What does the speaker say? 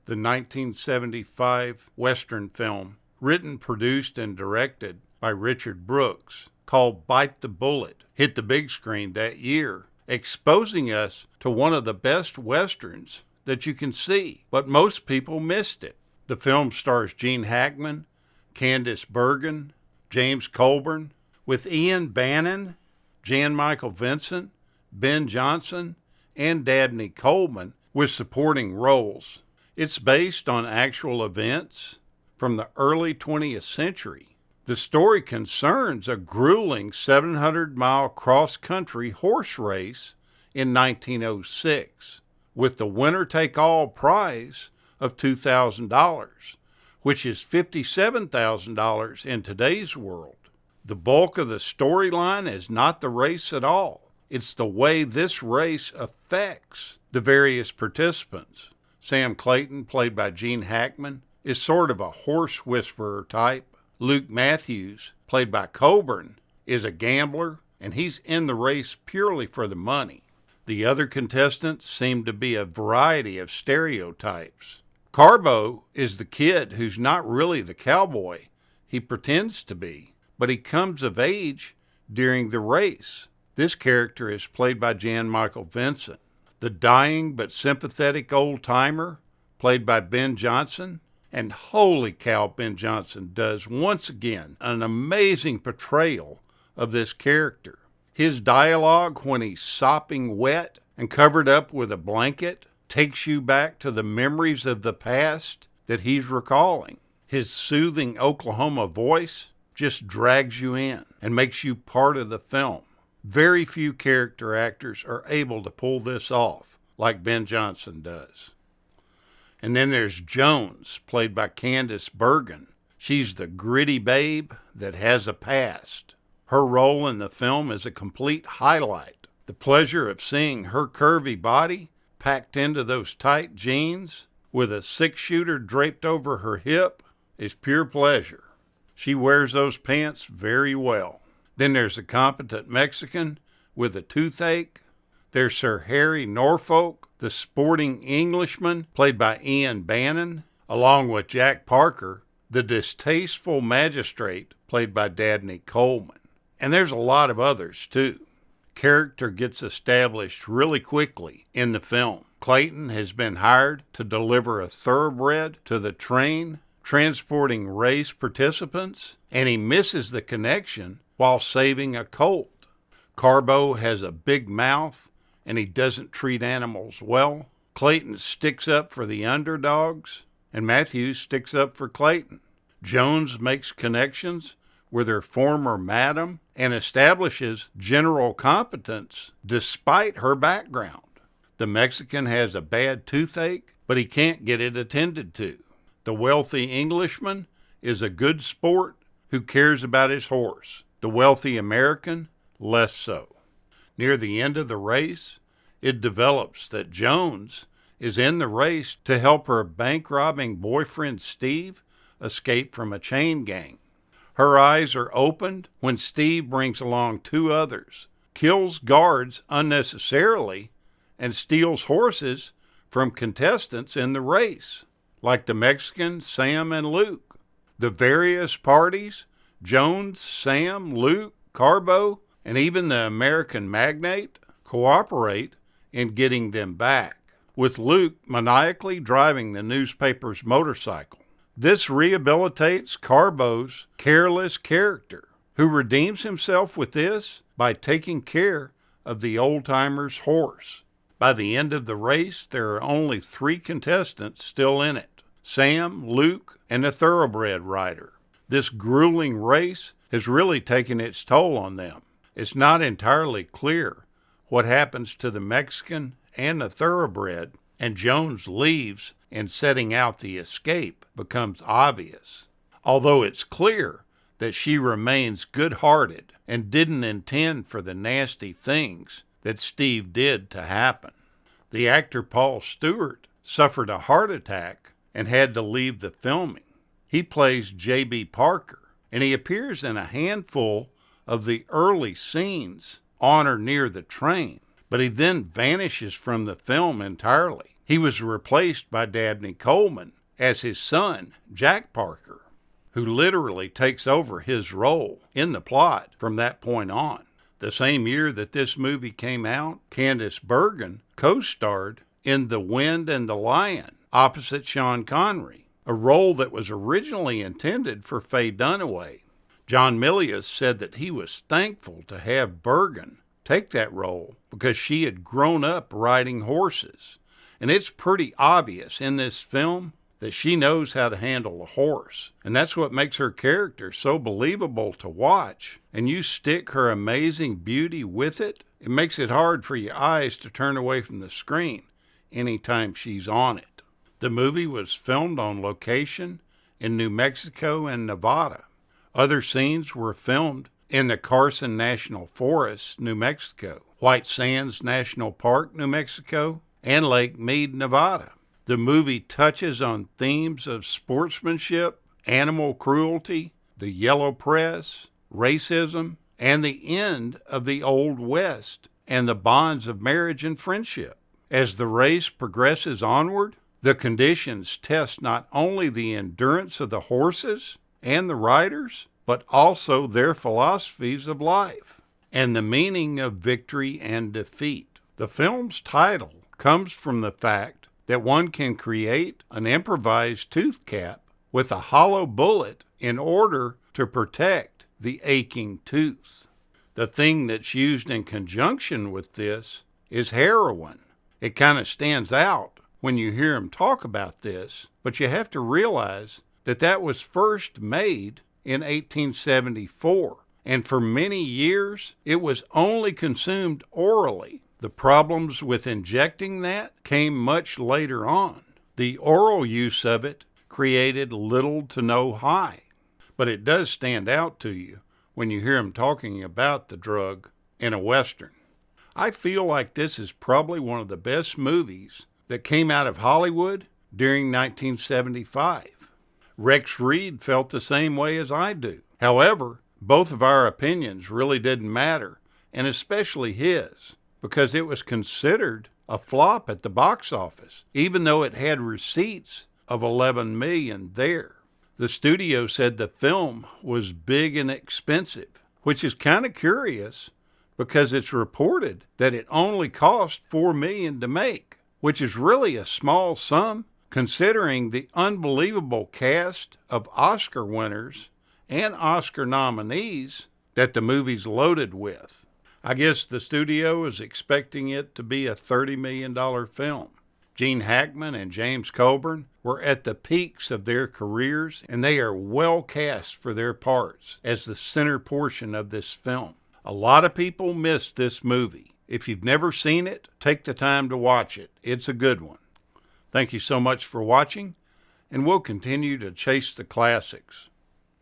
the 1975 Western film, written, produced, and directed by Richard Brooks, called Bite the Bullet, hit the big screen that year, exposing us to one of the best Westerns that you can see, but most people missed it. The film stars Gene Hackman, Candice Bergen, James Coburn, with Ian Bannon, Jan Michael Vincent, Ben Johnson, and Dabney Coleman with supporting roles. It's based on actual events from the early 20th century. The story concerns a grueling 700-mile cross-country horse race in 1906, with the winner-take-all prize of $2,000, which is $57,000 in today's world. The bulk of the storyline is not the race at all. It's the way this race affects the various participants. Sam Clayton, played by Gene Hackman, is sort of a horse whisperer type. Luke Matthews, played by Coburn, is a gambler, and he's in the race purely for the money. The other contestants seem to be a variety of stereotypes. Carbo is the kid who's not really the cowboy he pretends to be, but he comes of age during the race. This character is played by Jan Michael Vincent. The dying but sympathetic old-timer, played by Ben Johnson, and holy cow, Ben Johnson does once again an amazing portrayal of this character. His dialogue when he's sopping wet and covered up with a blanket takes you back to the memories of the past that he's recalling. His soothing Oklahoma voice just drags you in and makes you part of the film. Very few character actors are able to pull this off like Ben Johnson does. And then there's Jones, played by Candice Bergen. She's the gritty babe that has a past. Her role in the film is a complete highlight. The pleasure of seeing her curvy body packed into those tight jeans with a 6-shooter draped over her hip is pure pleasure. She wears those pants very well. Then there's a competent Mexican with a toothache. There's Sir Harry Norfolk, the sporting Englishman, played by Ian Bannon, along with Jack Parker, the distasteful magistrate, played by Dabney Coleman. And there's a lot of others, too. Character gets established really quickly in the film. Clayton has been hired to deliver a thoroughbred to the train transporting race participants, and he misses the connection while saving a colt. Carbo has a big mouth, and he doesn't treat animals well. Clayton sticks up for the underdogs, and Matthews sticks up for Clayton. Jones makes connections with her former madam and establishes general competence despite her background. The Mexican has a bad toothache, but he can't get it attended to. The wealthy Englishman is a good sport who cares about his horse. The wealthy American, less so. Near the end of the race, it develops that Jones is in the race to help her bank-robbing boyfriend Steve escape from a chain gang. Her eyes are opened when Steve brings along 2 others, kills guards unnecessarily, and steals horses from contestants in the race, like the Mexican Sam and Luke. The various parties, Jones, Sam, Luke, Carbo, and even the American magnate, cooperate in getting them back, with Luke maniacally driving the newspaper's motorcycle. This rehabilitates Carbo's careless character, who redeems himself with this by taking care of the old-timer's horse. By the end of the race, there are only 3 contestants still in it: Sam, Luke, and a thoroughbred rider. This grueling race has really taken its toll on them. It's not entirely clear what happens to the Mexican and the thoroughbred, and Jones leaves and setting out the escape becomes obvious, although it's clear that she remains good-hearted and didn't intend for the nasty things that Steve did to happen. The actor Paul Stewart suffered a heart attack and had to leave the filming. He plays J.B. Parker, and he appears in a handful of the early scenes on or near the train, but he then vanishes from the film entirely. He was replaced by Dabney Coleman as his son, Jack Parker, who literally takes over his role in the plot from that point on. The same year that this movie came out, Candice Bergen co-starred in The Wind and the Lion opposite Sean Connery, a role that was originally intended for Faye Dunaway. John Milius said that he was thankful to have Bergen take that role because she had grown up riding horses. And it's pretty obvious in this film that she knows how to handle a horse. And that's what makes her character so believable to watch. And you stick her amazing beauty with it, it makes it hard for your eyes to turn away from the screen anytime she's on it. The movie was filmed on location in New Mexico and Nevada. Other scenes were filmed in the Carson National Forest, New Mexico, White Sands National Park, New Mexico, and Lake Mead, Nevada. The movie touches on themes of sportsmanship, animal cruelty, the yellow press, racism, and the end of the Old West, and the bonds of marriage and friendship. As the race progresses onward, the conditions test not only the endurance of the horses and the riders, but also their philosophies of life and the meaning of victory and defeat. The film's title comes from the fact that one can create an improvised tooth cap with a hollow bullet in order to protect the aching tooth. The thing that's used in conjunction with this is heroin. It kind of stands out when you hear him talk about this, but you have to realize that that was first made in 1874, and for many years it was only consumed orally. The problems with injecting that came much later on. The oral use of it created little to no high, but it does stand out to you when you hear him talking about the drug in a Western. I feel like this is probably one of the best movies that came out of Hollywood during 1975. Rex Reed felt the same way as I do. However, both of our opinions really didn't matter, and especially his, because it was considered a flop at the box office, even though it had receipts of $11 million there. The studio said the film was big and expensive, which is kind of curious because it's reported that it only cost $4 million to make, which is really a small sum considering the unbelievable cast of Oscar winners and Oscar nominees that the movie's loaded with. I guess the studio is expecting it to be a $30 million film. Gene Hackman and James Coburn were at the peaks of their careers, and they are well cast for their parts as the center portion of this film. A lot of people missed this movie. If you've never seen it, take the time to watch it. It's a good one. Thank you so much for watching, and we'll continue to chase the classics.